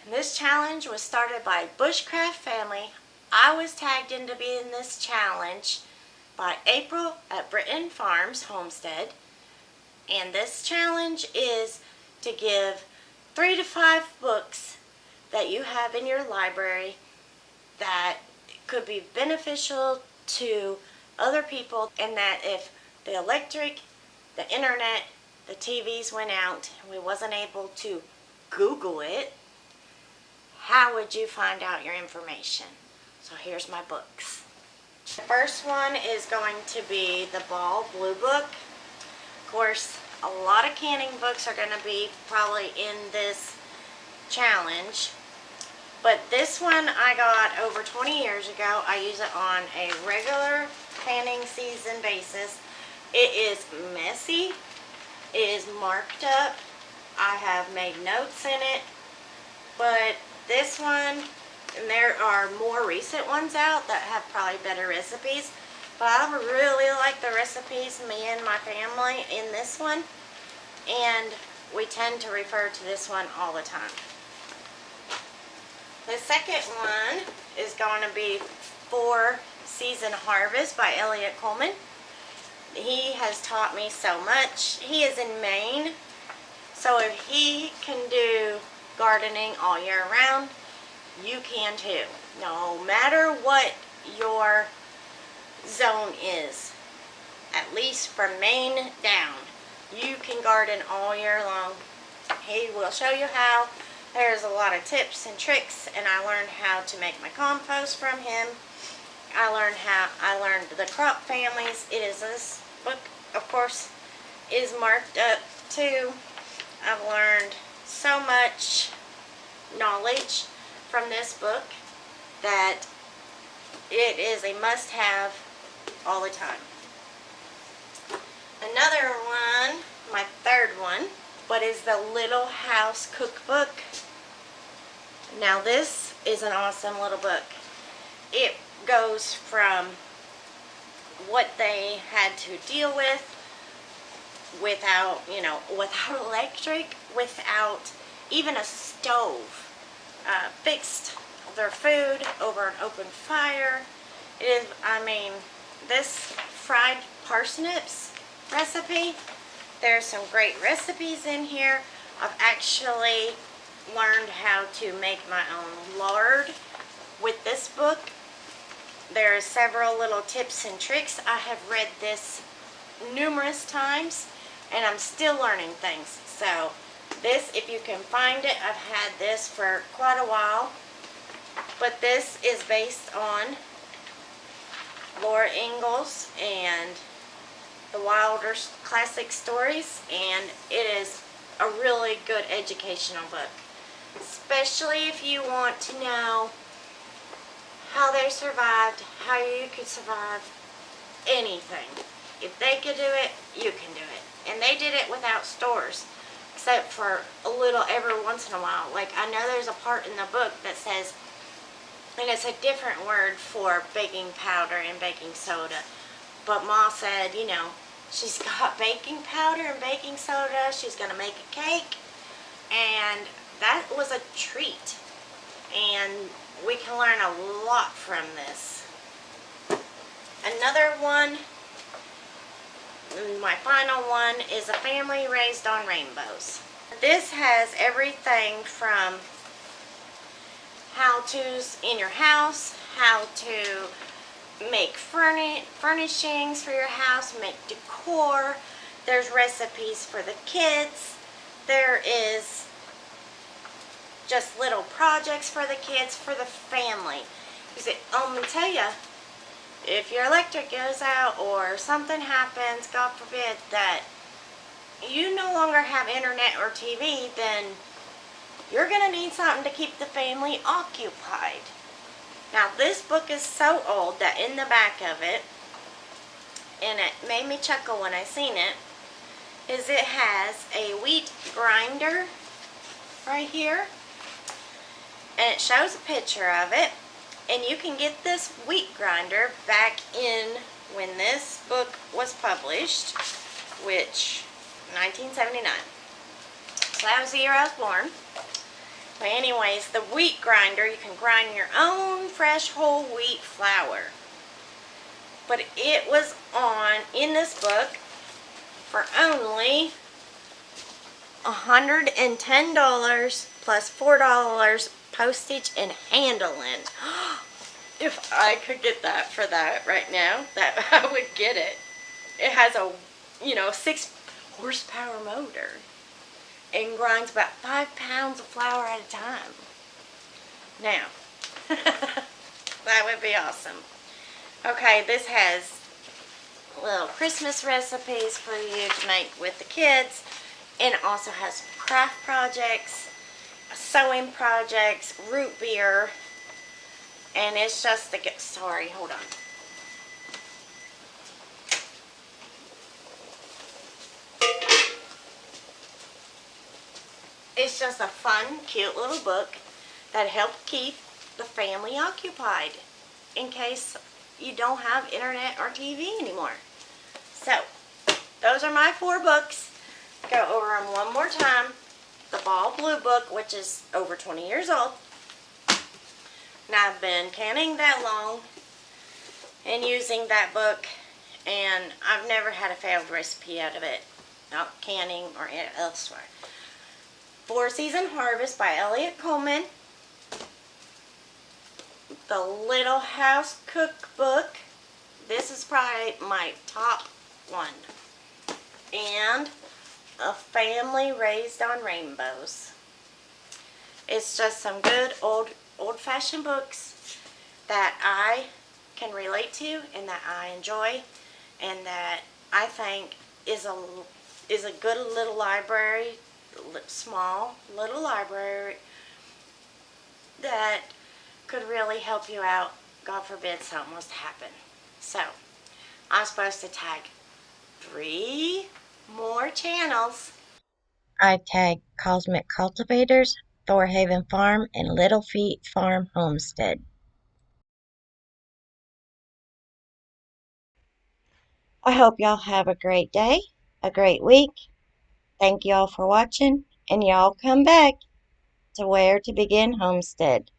This challenge was started by Bushcraft Family. I was tagged into being this challenge by April at Britton Farms Homestead. And this challenge is to give 3 to 5 books that you have in your library that could be beneficial to other people, and that if the electric, the internet, the TVs went out and we wasn't able to Google it, how would you find out your information? So here's my books. The first one is going to be the Ball Blue Book. Of course, a lot of canning books are going to be probably in this challenge, but this one I got over 20 years ago. I use it on a regular canning season basis. It is messy. It is marked up. I have made notes in it, but this one, and there are more recent ones out that have probably better recipes, but I really like the recipes, me and my family, in this one, and we tend to refer to this one all the time. The second one is going to be 4 Season Harvest by Elliot Coleman. He has taught me so much. He is in Maine, so if he can do gardening all year round, you can too. No matter what your zone is, at least from Maine down, you can garden all year long. He will show you how. There's a lot of tips and tricks, and I learned how to make my compost from him. I learned the crop families. This book, of course, is marked up too. I've learned so much knowledge from this book that it is a must-have all the time. Another one, my third one, but is the Little House Cookbook. Now this is an awesome little book. It goes from what they had to deal with without, without electric, without even a stove. Fixed their food over an open fire. This fried parsnips recipe, there's some great recipes in here. I've actually learned how to make my own lard with this book. There are several little tips and tricks. I have read this numerous times, and I'm still learning things. So this, if you can find it, I've had this for quite a while. But this is based on Laura Ingalls and the Wilder classic stories, and it is a really good educational book, especially if you want to know how they survived, how you could survive anything. If they could do it, you can do it. And they did it without stores, except for a little every once in a while. Like, I know there's a part in the book that says, and it's a different word for baking powder and baking soda, but Ma said, she's got baking powder and baking soda, she's going to make a cake, and that was a treat, and we can learn a lot from this. Another one, my final one, is A Family Raised on Rainbows. This has everything from how-tos in your house, how to make furnishings for your house, make decor. There's recipes for the kids. There is just little projects for the kids, for the family. Because I'm going to tell you, if your electric goes out or something happens, God forbid, that you no longer have internet or TV, then you're going to need something to keep the family occupied. Now, this book is so old that in the back of it, and it made me chuckle when I seen it, is it has a wheat grinder right here. And it shows a picture of it. And you can get this wheat grinder back in when this book was published, which, 1979. So that was the year I was born. But anyways, the wheat grinder, you can grind your own fresh whole wheat flour. But it was on, in this book, for only $110 plus $4 postage and handling. If I could get that for that right now, that I would get it. It has a, 6 horsepower motor and grinds about 5 pounds of flour at a time. Now, that would be awesome. Okay, this has little Christmas recipes for you to make with the kids. And it also has craft projects, sewing projects, root beer. And it's just sorry, hold on. It's just a fun, cute little book that helps keep the family occupied in case you don't have internet or TV anymore. So, those are my 4 books. Go over them one more time. The Ball Blue book, which is over 20 years old. And I've been canning that long and using that book, and I've never had a failed recipe out of it, not canning or elsewhere. 4 Season Harvest by Elliott Coleman. The Little House Cookbook. This is probably my top one. And A Family Raised on Rainbows. It's just some good old-fashioned books that I can relate to and that I enjoy and that I think is a good little library, small little library that could really help you out. God forbid something was to happen. So, I'm supposed to tag 3 more channels. I tagged Cosmic Cultivators, Thorhaven Farm, and Little Feet Farm Homestead. I hope y'all have a great day, a great week. Thank y'all for watching, and y'all come back to Where to Begin Homestead.